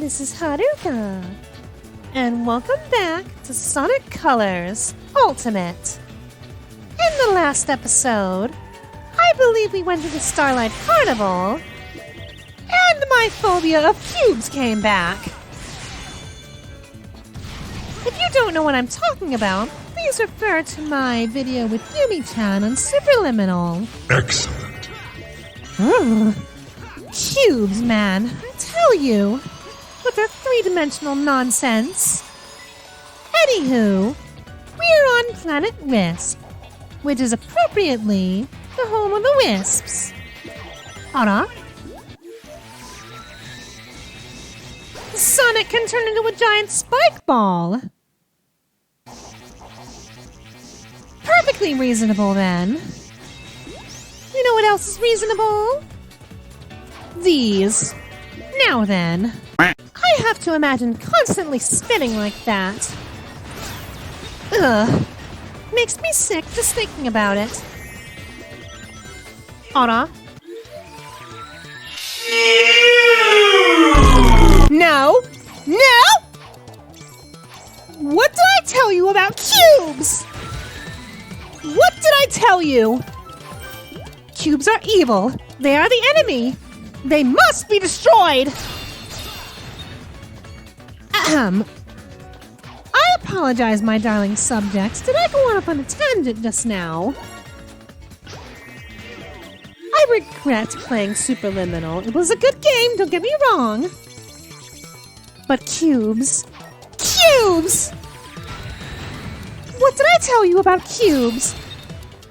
this is Haruka, and welcome back to Sonic Colors Ultimate. In the last episode, I believe we went to the Starlight Carnival, and my phobia of cubes came back. If you don't know what I'm talking about, please refer to my video with Yumi-chan on Superliminal. Excellent. Ugh. Cubes, man, I tell you, with their three-dimensional nonsense. Anywho, we're on Planet Wisp, which is appropriately the home of the Wisps. Hold Sonic can turn into a giant spike ball. Perfectly reasonable, then. You know what else is reasonable? These. Now then, I have to imagine constantly spinning like that. Ugh. Makes me sick just thinking about it. Ora? No! No! What did I tell you about cubes? What did I tell you? Cubes are evil. They are the enemy. They must be destroyed! Ahem. I apologize, my darling subjects. Did I go off on a tangent just now? I regret playing Superliminal. It was a good game, don't get me wrong. But cubes... Cubes! What did I tell you about cubes?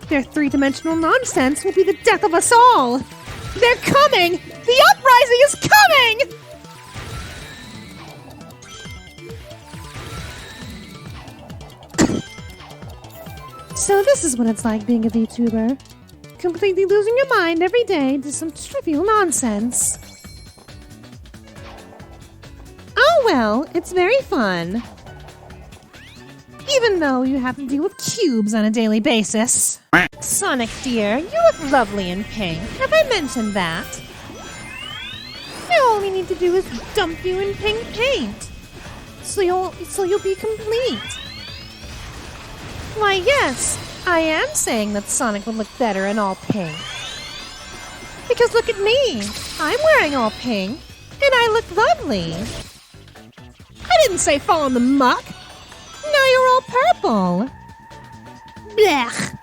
Their three-dimensional nonsense will be the death of us all. They're coming! The uprising is coming! So this is what it's like being a VTuber. Completely losing your mind every day to some trivial nonsense. Oh well, it's very fun. Even though you have to deal with cubes on a daily basis. Sonic dear, you look lovely in pink. Have I mentioned that? Now all we need to do is dump you in pink paint. So you'll be complete. Why yes, I am saying that Sonic would look better in all pink. Because look at me. I'm wearing all pink, and I look lovely. I didn't say fall in the muck. Now you're all purple. Blech.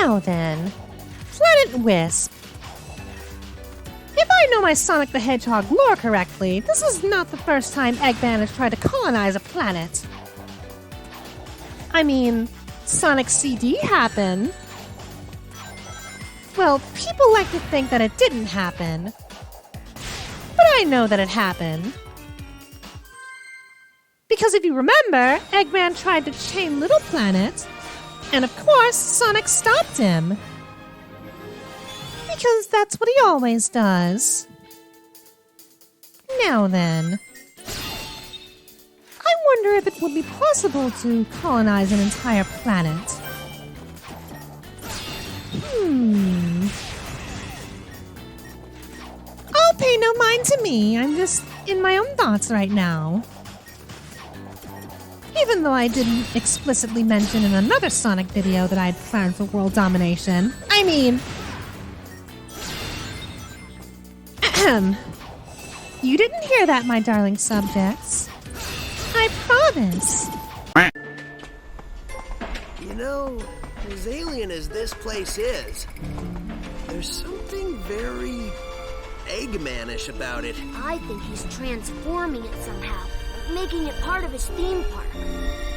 Now then, Planet Wisp. If I know my Sonic the Hedgehog lore correctly, this is not the first time Eggman has tried to colonize a planet. I mean, Sonic CD happened. Well, people like to think that it didn't happen. But I know that it happened. Because if you remember, Eggman tried to chain Little Planet, and of course, Sonic stopped him. Because that's what he always does. Now then, I wonder if it would be possible to colonize an entire planet. Oh, pay no mind to me. I'm just in my own thoughts right now. Even though I didn't explicitly mention in another Sonic video that I had planned for world domination. I mean... Ahem. You didn't hear that, my darling subjects. I promise. You know, as alien as this place is, there's something very Eggman-ish about it. I think he's transforming it somehow, making it part of his theme park.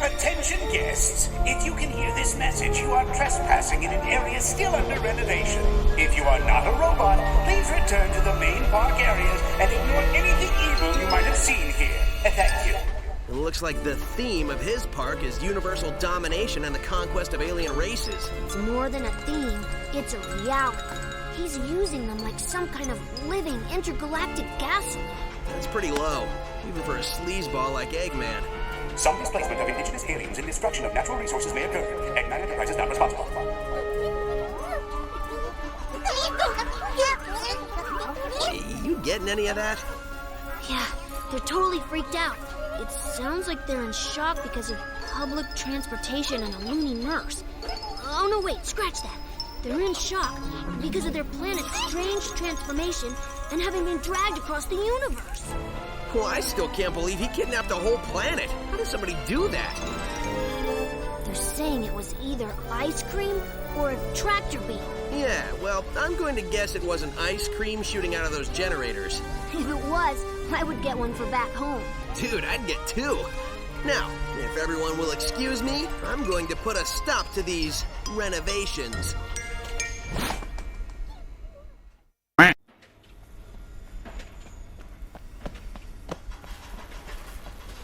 Attention guests, if you can hear this message, you are trespassing in an area still under renovation. If you are not a robot, please return to the main park areas and ignore anything evil you might have seen here. Thank you. It looks like the theme of his park is universal domination and the conquest of alien races. It's more than a theme, it's a reality. He's using them like some kind of living intergalactic castle. That's pretty low, even for a sleazeball like Eggman. Some displacement of indigenous aliens and destruction of natural resources may occur. Eggman Enterprise is not responsible. You getting any of that? Yeah, They're totally freaked out. It sounds like they're in shock because of public transportation and a loony nurse. Oh, no, wait, scratch that. They're in shock because of their planet's strange transformation and having been dragged across the universe. Well, I still can't believe he kidnapped a whole planet. How does somebody do that? They're saying it was either ice cream or a tractor beam. Yeah, well, I'm going to guess it was an ice cream shooting out of those generators. If it was, I would get one for back home. Dude, I'd get two. Now, if everyone will excuse me, I'm going to put a stop to these renovations.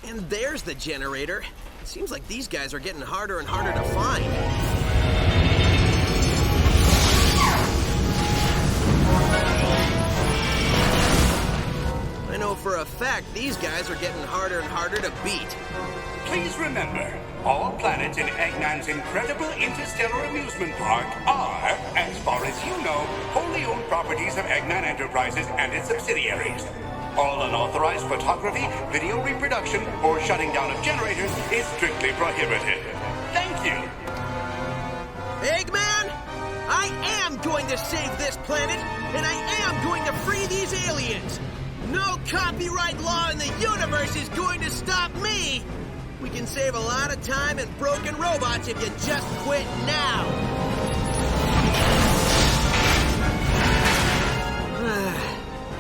And there's the generator. It seems like these guys are getting harder and harder to find. I know for a fact these guys are getting harder and harder to beat. Please remember, all planets in Eggman's incredible interstellar amusement park are, as far as you know, wholly owned properties of Eggman Enterprises and its subsidiaries. All unauthorized photography, video reproduction, or shutting down of generators is strictly prohibited. Thank you. Eggman, I am going to save this planet, and I am going to free these aliens. No copyright law in the universe is going to stop me. We can save a lot of time and broken robots if you just quit now.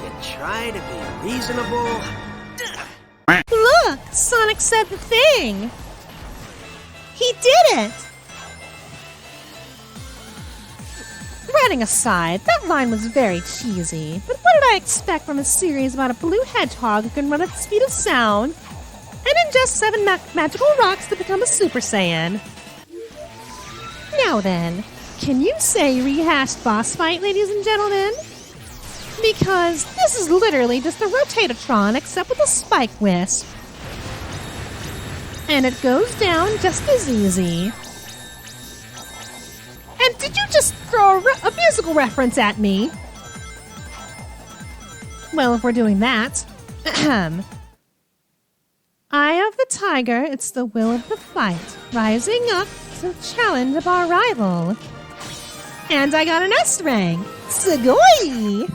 You try to be reasonable. Look! Sonic said the thing! He did it! Writing aside, that line was very cheesy, but what did I expect from a series about a blue hedgehog who can run at the speed of sound and ingest 7 magical rocks to become a Super Saiyan? Now then, can you say rehashed boss fight, ladies and gentlemen? Because this is literally just a Rotatatron except with a spike wisp. And it goes down just as easy. And did you just throw a musical reference at me? Well, if we're doing that, Eye of the tiger, it's the will of the fight, rising up to challenge our rival. And I got an S rank. Sugoi!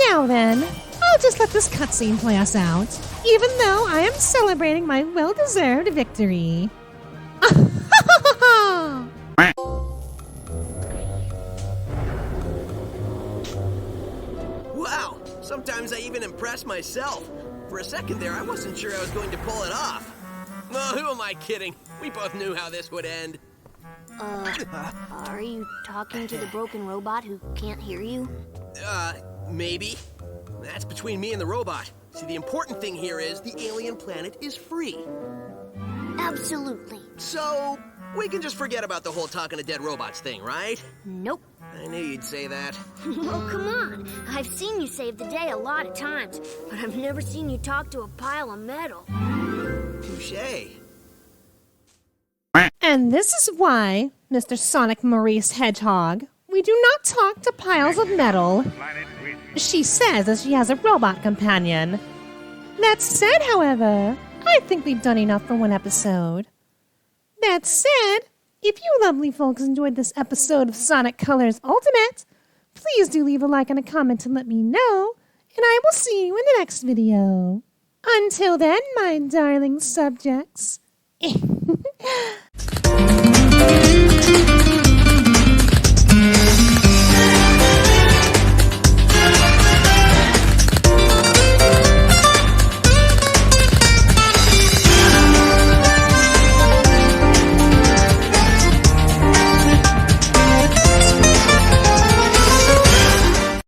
Now then, I'll just let this cutscene play us out, even though I am celebrating my well-deserved victory. Wow, sometimes I even impress myself. For a second there, I wasn't sure I was going to pull it off. Oh, who am I kidding? We both knew how this would end. Are you talking to the broken robot who can't hear you? Maybe. That's between me and the robot. See, the important thing here is the alien planet is free. Absolutely. So, we can just forget about the whole talking to dead robots thing, right? Nope. I knew you'd say that. Oh, come on. I've seen you save the day a lot of times, but I've never seen you talk to a pile of metal. Touché. And this is why, Mr. Sonic Maurice Hedgehog, we do not talk to piles of metal. She says as she has a robot companion. That said, however, I think we've done enough for one episode. That said, if you lovely folks enjoyed this episode of Sonic Colors Ultimate, please do leave a like and a comment to let me know, and I will see you in the next video. Until then, my darling subjects.